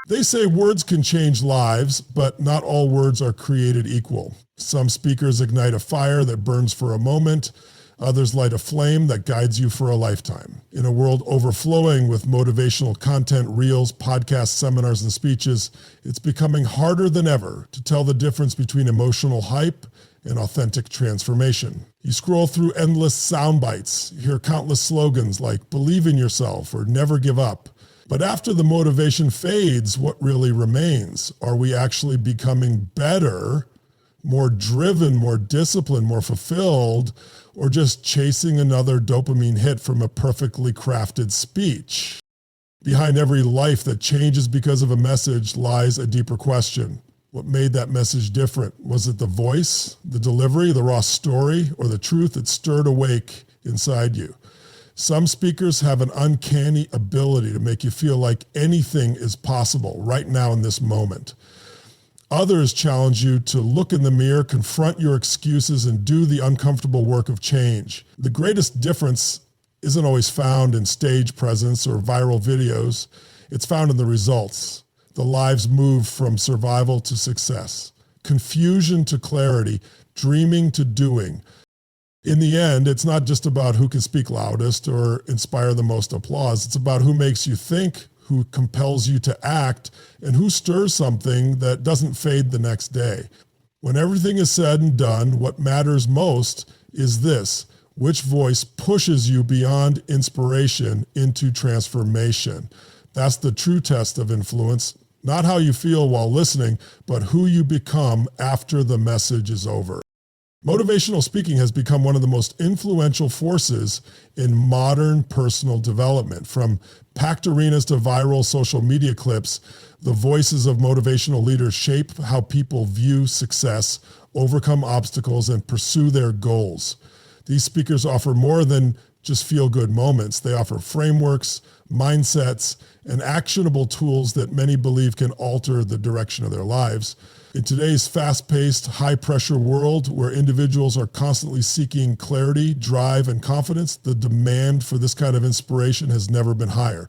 They say words can change lives, but not all words are created equal. Some speakers ignite a fire that burns for a moment. Others light a flame that guides you for a lifetime. In a world overflowing with motivational content, reels, podcasts, seminars, and speeches, it's becoming harder than ever to tell the difference between emotional hype and authentic transformation. You scroll through endless sound bites, hear countless slogans like believe in yourself or never give up. But after the motivation fades, what really remains? Are we actually becoming better, more driven, more disciplined, more fulfilled, or just chasing another dopamine hit from a perfectly crafted speech? Behind every life that changes because of a message lies a deeper question. What made that message different? Was it the voice, the delivery, the raw story, or the truth that stirred awake inside you? Some speakers have an uncanny ability to make you feel like anything is possible right now in this moment. Others challenge you to look in the mirror, confront your excuses, and do the uncomfortable work of change. The greatest difference isn't always found in stage presence or viral videos. It's found in the results. The lives move from survival to success, confusion to clarity, dreaming to doing. In the end, it's not just about who can speak loudest or inspire the most applause. It's about who makes you think, who compels you to act, and who stirs something that doesn't fade the next day. When everything is said and done, what matters most is this: which voice pushes you beyond inspiration into transformation? That's the true test of influence, not how you feel while listening, but who you become after the message is over. Motivational speaking has become one of the most influential forces in modern personal development. From packed arenas to viral social media clips, the voices of motivational leaders shape how people view success, overcome obstacles, and pursue their goals. These speakers offer more than just feel-good moments. They offer frameworks, mindsets, and actionable tools that many believe can alter the direction of their lives. In today's fast-paced, high-pressure world where individuals are constantly seeking clarity, drive, and confidence, the demand for this kind of inspiration has never been higher.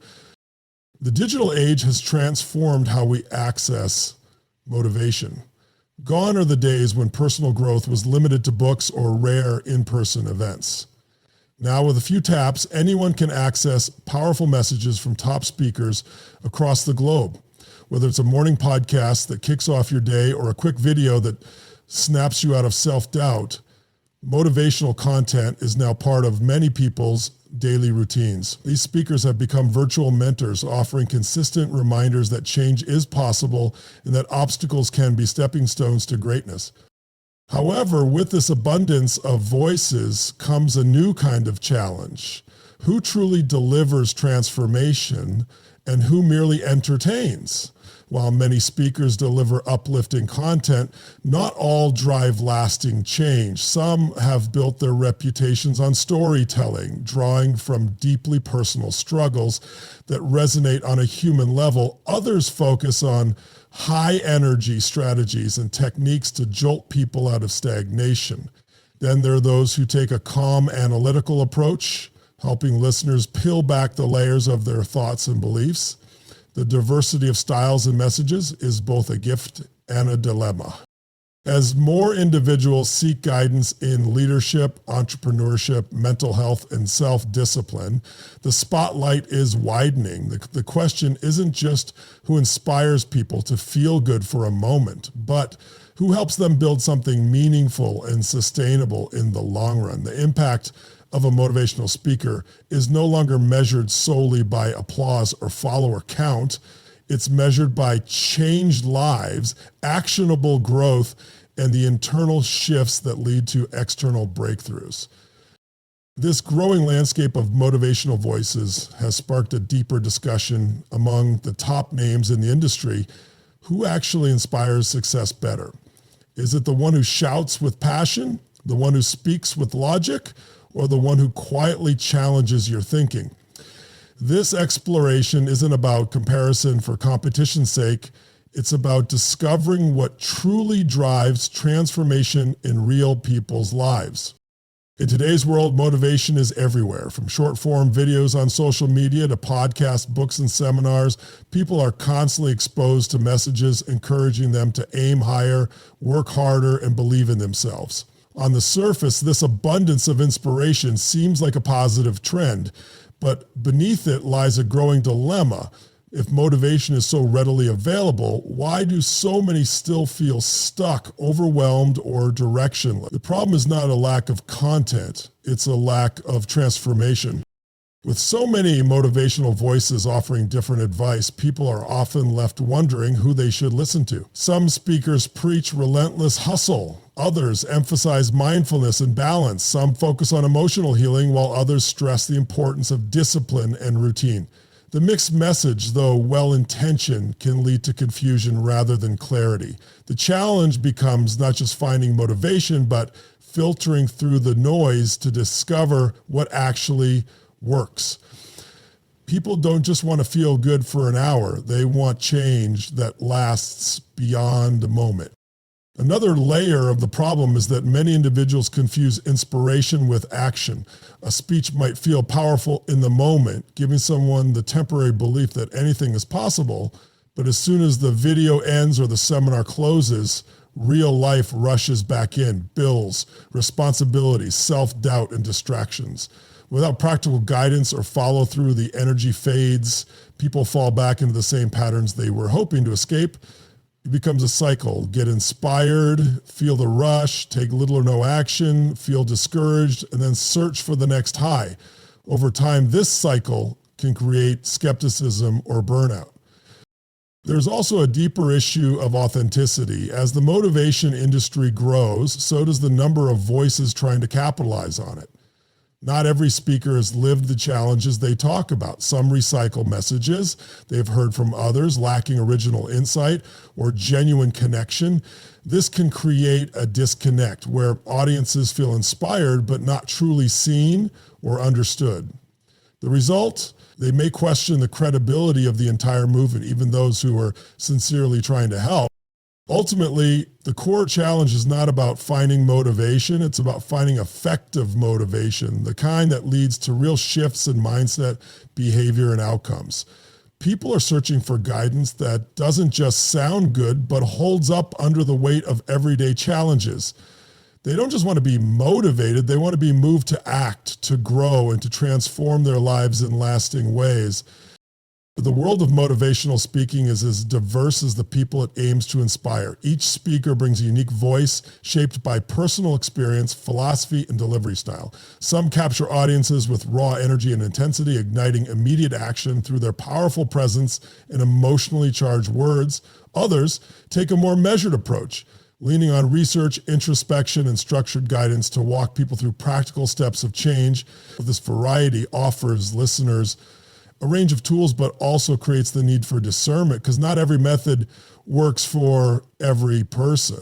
The digital age has transformed how we access motivation. Gone are the days when personal growth was limited to books or rare in-person events. Now, with a few taps, anyone can access powerful messages from top speakers across the globe. Whether it's a morning podcast that kicks off your day or a quick video that snaps you out of self-doubt, motivational content is now part of many people's daily routines. These speakers have become virtual mentors, offering consistent reminders that change is possible and that obstacles can be stepping stones to greatness. However, with this abundance of voices comes a new kind of challenge. Who truly delivers transformation and who merely entertains? While many speakers deliver uplifting content, not all drive lasting change. Some have built their reputations on storytelling, drawing from deeply personal struggles that resonate on a human level. Others focus on high-energy strategies and techniques to jolt people out of stagnation. Then there are those who take a calm, analytical approach, helping listeners peel back the layers of their thoughts and beliefs. The diversity of styles and messages is both a gift and a dilemma. As more individuals seek guidance in leadership, entrepreneurship, mental health, and self-discipline, the spotlight is widening. The question isn't just who inspires people to feel good for a moment, but who helps them build something meaningful and sustainable in the long run. The impact of a motivational speaker is no longer measured solely by applause or follower count. It's measured by changed lives, actionable growth, and the internal shifts that lead to external breakthroughs. This growing landscape of motivational voices has sparked a deeper discussion among the top names in the industry. Who actually inspires success better? Is it the one who shouts with passion, the one who speaks with logic, or the one who quietly challenges your thinking? This exploration isn't about comparison for competition's sake. It's about discovering what truly drives transformation in real people's lives. In today's world, motivation is everywhere. From short-form videos on social media to podcasts, books, and seminars, people are constantly exposed to messages encouraging them to aim higher, work harder, and believe in themselves. On the surface, this abundance of inspiration seems like a positive trend, but beneath it lies a growing dilemma. If motivation is so readily available, why do so many still feel stuck, overwhelmed, or directionless? The problem is not a lack of content, it's a lack of transformation. With so many motivational voices offering different advice, people are often left wondering who they should listen to. Some speakers preach relentless hustle. Others emphasize mindfulness and balance. Some focus on emotional healing, while others stress the importance of discipline and routine. The mixed message, though well-intentioned, can lead to confusion rather than clarity. The challenge becomes not just finding motivation, but filtering through the noise to discover what actually works. People don't just want to feel good for an hour. They want change that lasts beyond a moment. Another layer of the problem is that many individuals confuse inspiration with action. A speech might feel powerful in the moment, giving someone the temporary belief that anything is possible, but as soon as the video ends or the seminar closes, real life rushes back in: bills, responsibilities, self-doubt, and distractions. Without practical guidance or follow through, the energy fades. People fall back into the same patterns they were hoping to escape. It becomes a cycle. Get inspired, feel the rush, take little or no action, feel discouraged, and then search for the next high. Over time, this cycle can create skepticism or burnout. There's also a deeper issue of authenticity. As the motivation industry grows, so does the number of voices trying to capitalize on it. Not every speaker has lived the challenges they talk about. Some recycle messages they've heard from others, lacking original insight or genuine connection. This can create a disconnect where audiences feel inspired but not truly seen or understood. The result? They may question the credibility of the entire movement, even those who are sincerely trying to help. Ultimately, the core challenge is not about finding motivation, it's about finding effective motivation, the kind that leads to real shifts in mindset, behavior, and outcomes. People are searching for guidance that doesn't just sound good, but holds up under the weight of everyday challenges. They don't just want to be motivated, they want to be moved to act, to grow, and to transform their lives in lasting ways. The world of motivational speaking is as diverse as the people it aims to inspire. Each speaker brings a unique voice shaped by personal experience, philosophy, and delivery style. Some capture audiences with raw energy and intensity, igniting immediate action through their powerful presence and emotionally charged words. Others take a more measured approach, leaning on research, introspection, and structured guidance to walk people through practical steps of change. This variety offers listeners a range of tools, but also creates the need for discernment, because not every method works for every person.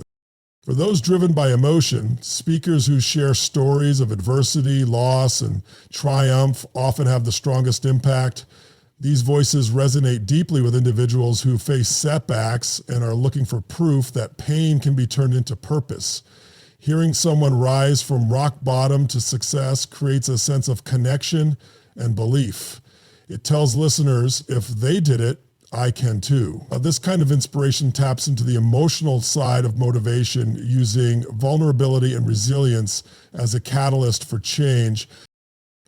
For those driven by emotion, speakers who share stories of adversity, loss, and triumph often have the strongest impact. These voices resonate deeply with individuals who face setbacks and are looking for proof that pain can be turned into purpose. Hearing someone rise from rock bottom to success creates a sense of connection and belief. It tells listeners, if they did it, I can too. This kind of inspiration taps into the emotional side of motivation, using vulnerability and resilience as a catalyst for change.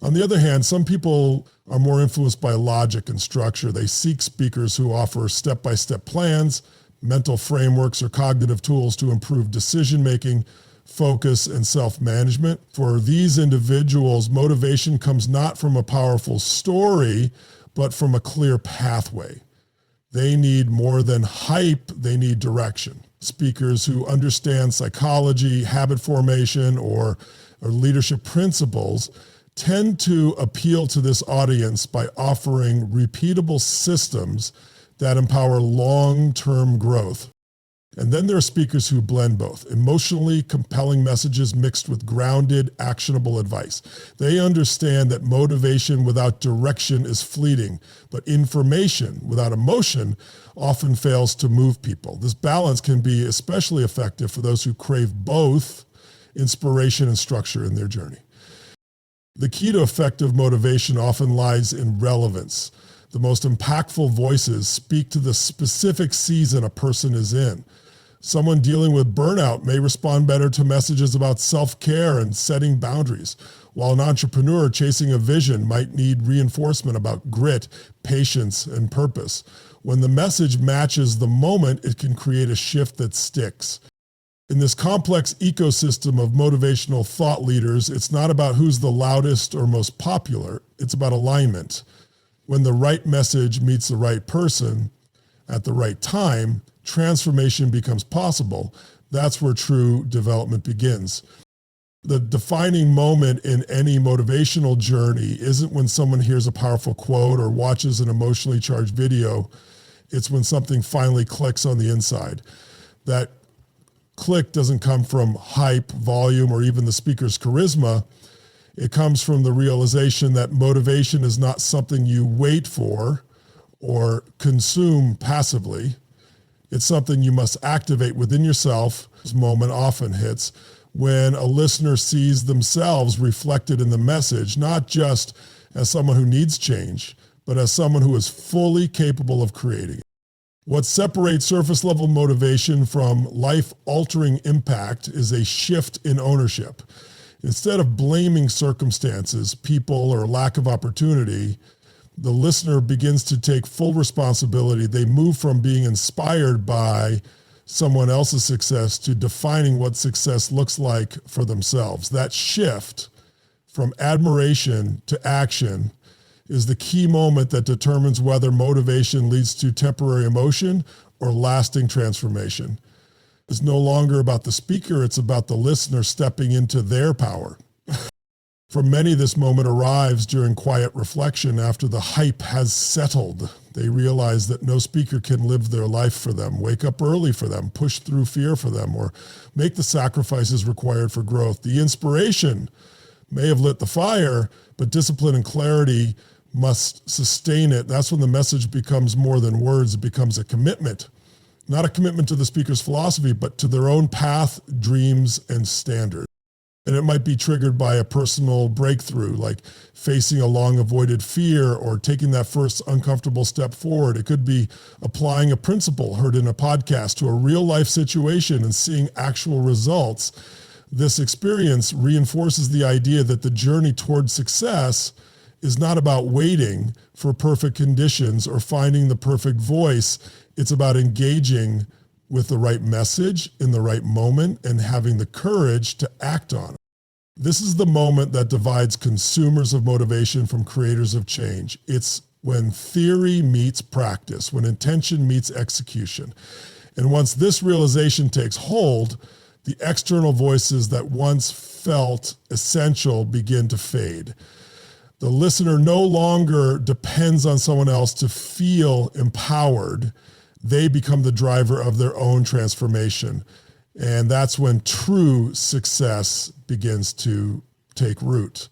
On the other hand, some people are more influenced by logic and structure. They seek speakers who offer step-by-step plans, mental frameworks, or cognitive tools to improve decision-making, focus, and self-management. For these individuals, motivation comes not from a powerful story, but from a clear pathway. They need more than hype, they need direction. Speakers who understand psychology, habit formation, or leadership principles tend to appeal to this audience by offering repeatable systems that empower long-term growth. And then there are speakers who blend both, emotionally compelling messages mixed with grounded, actionable advice. They understand that motivation without direction is fleeting, but information without emotion often fails to move people. This balance can be especially effective for those who crave both inspiration and structure in their journey. The key to effective motivation often lies in relevance. The most impactful voices speak to the specific season a person is in. Someone dealing with burnout may respond better to messages about self-care and setting boundaries, while an entrepreneur chasing a vision might need reinforcement about grit, patience, and purpose. When the message matches the moment, it can create a shift that sticks. In this complex ecosystem of motivational thought leaders, it's not about who's the loudest or most popular, it's about alignment. When the right message meets the right person at the right time, transformation becomes possible. That's where true development begins. The defining moment in any motivational journey isn't when someone hears a powerful quote or watches an emotionally charged video. It's when something finally clicks on the inside. That click doesn't come from hype, volume, or even the speaker's charisma. It comes from the realization that motivation is not something you wait for or consume passively. It's something you must activate within yourself. This moment often hits when a listener sees themselves reflected in the message, not just as someone who needs change, but as someone who is fully capable of creating it. What separates surface level motivation from life-altering impact is a shift in ownership. Instead of blaming circumstances, people, or lack of opportunity, the listener begins to take full responsibility. They move from being inspired by someone else's success to defining what success looks like for themselves. That shift from admiration to action is the key moment that determines whether motivation leads to temporary emotion or lasting transformation. It's no longer about the speaker, it's about the listener stepping into their power. For many, this moment arrives during quiet reflection after the hype has settled. They realize that no speaker can live their life for them, wake up early for them, push through fear for them, or make the sacrifices required for growth. The inspiration may have lit the fire, but discipline and clarity must sustain it. That's when the message becomes more than words. It becomes a commitment. Not a commitment to the speaker's philosophy, but to their own path, dreams, and standards. And it might be triggered by a personal breakthrough, like facing a long-avoided fear or taking that first uncomfortable step forward. It could be applying a principle heard in a podcast to a real-life situation and seeing actual results. This experience reinforces the idea that the journey toward success is not about waiting for perfect conditions or finding the perfect voice. It's about engaging with the right message in the right moment and having the courage to act on it. This is the moment that divides consumers of motivation from creators of change. It's when theory meets practice, when intention meets execution. And once this realization takes hold, the external voices that once felt essential begin to fade. The listener no longer depends on someone else to feel empowered. They become the driver of their own transformation. And that's when true success begins to take root.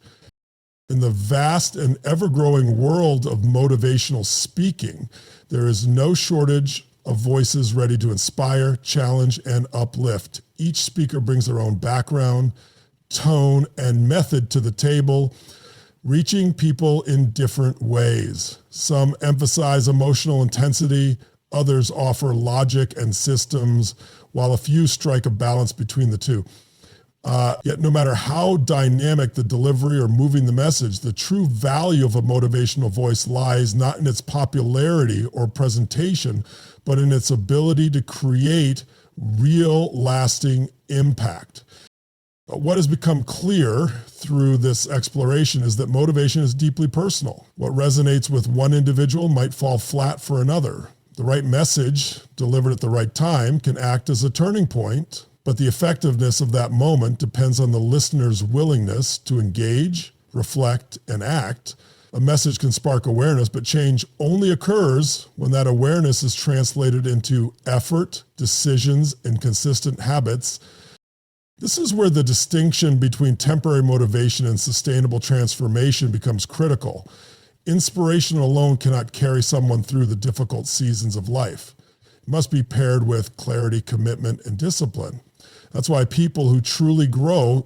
In the vast and ever-growing world of motivational speaking, there is no shortage of voices ready to inspire, challenge, and uplift. Each speaker brings their own background, tone, and method to the table, reaching people in different ways. Some emphasize emotional intensity, others offer logic and systems, while a few strike a balance between the two. Yet no matter how dynamic the delivery or moving the message, the true value of a motivational voice lies not in its popularity or presentation, but in its ability to create real lasting impact. What has become clear through this exploration is that motivation is deeply personal. What resonates with one individual might fall flat for another. The right message delivered at the right time can act as a turning point, but the effectiveness of that moment depends on the listener's willingness to engage, reflect, and act. A message can spark awareness, but change only occurs when that awareness is translated into effort, decisions, and consistent habits. This is where the distinction between temporary motivation and sustainable transformation becomes critical. Inspiration alone cannot carry someone through the difficult seasons of life. It must be paired with clarity, commitment, and discipline. That's why people who truly grow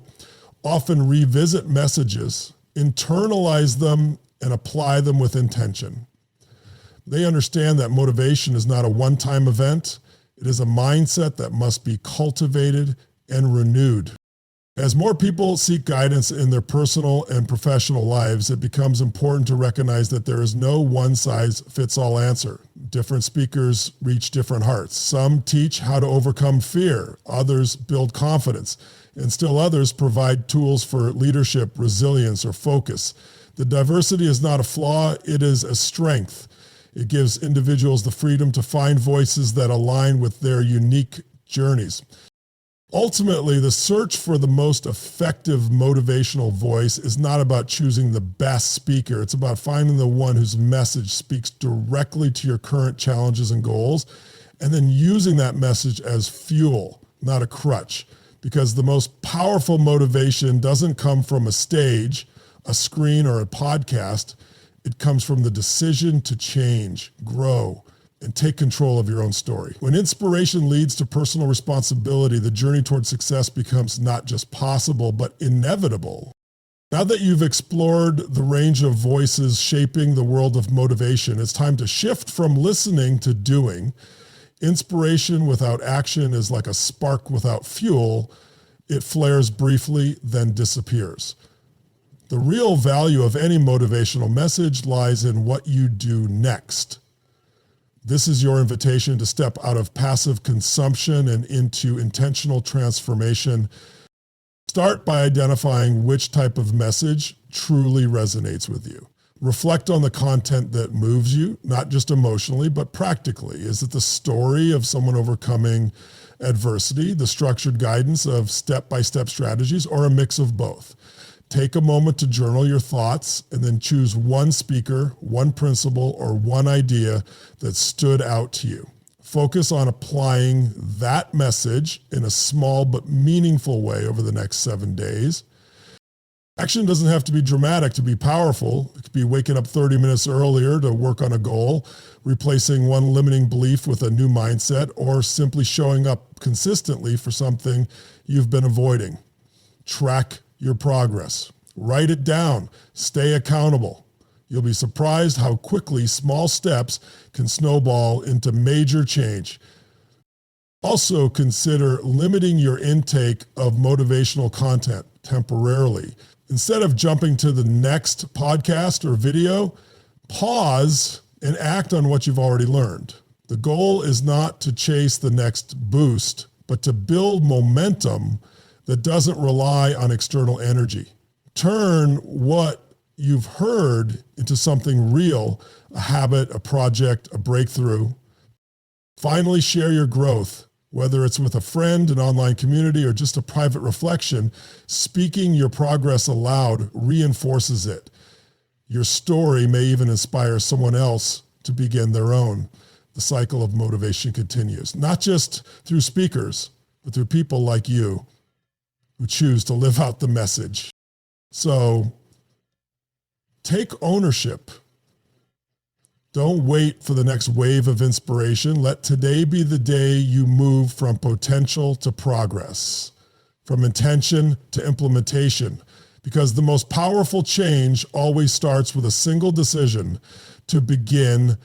often revisit messages internalize them, and apply them with intention. They understand that motivation is not a one-time event. It is a mindset that must be cultivated and renewed. As more people seek guidance in their personal and professional lives, it becomes important to recognize that there is no one-size-fits-all answer. Different speakers reach different hearts. Some teach how to overcome fear, others build confidence, and still others provide tools for leadership, resilience, or focus. The diversity is not a flaw, it is a strength. It gives individuals the freedom to find voices that align with their unique journeys. Ultimately, the search for the most effective motivational voice is not about choosing the best speaker. It's about finding the one whose message speaks directly to your current challenges and goals, and then using that message as fuel, not a crutch. Because the most powerful motivation doesn't come from a stage, a screen, or a podcast. It comes from the decision to change, grow, and take control of your own story. When inspiration leads to personal responsibility, the journey toward success becomes not just possible, but inevitable. Now that you've explored the range of voices shaping the world of motivation, it's time to shift from listening to doing. Inspiration without action is like a spark without fuel. It flares briefly, then disappears. The real value of any motivational message lies in what you do next. This is your invitation to step out of passive consumption and into intentional transformation. Start by identifying which type of message truly resonates with you. Reflect on the content that moves you, not just emotionally, but practically. Is it the story of someone overcoming adversity, the structured guidance of step-by-step strategies, or a mix of both? Take a moment to journal your thoughts and then choose one speaker, one principle, or one idea that stood out to you. Focus on applying that message in a small but meaningful way over the next 7 days. Action doesn't have to be dramatic to be powerful. It could be waking up 30 minutes earlier to work on a goal, replacing one limiting belief with a new mindset, or simply showing up consistently for something you've been avoiding. Track your progress. Write it down. Stay accountable. You'll be surprised how quickly small steps can snowball into major change. Also consider limiting your intake of motivational content temporarily. Instead of jumping to the next podcast or video, pause and act on what you've already learned. The goal is not to chase the next boost, but to build momentum that doesn't rely on external energy. Turn what you've heard into something real, a habit, a project, a breakthrough. Finally, share your growth, whether it's with a friend, an online community, or just a private reflection. Speaking your progress aloud reinforces it. Your story may even inspire someone else to begin their own. The cycle of motivation continues, not just through speakers, but through people like you who choose to live out the message. So take ownership. Don't wait for the next wave of inspiration. Let today be the day you move from potential to progress, from intention to implementation, because the most powerful change always starts with a single decision to begin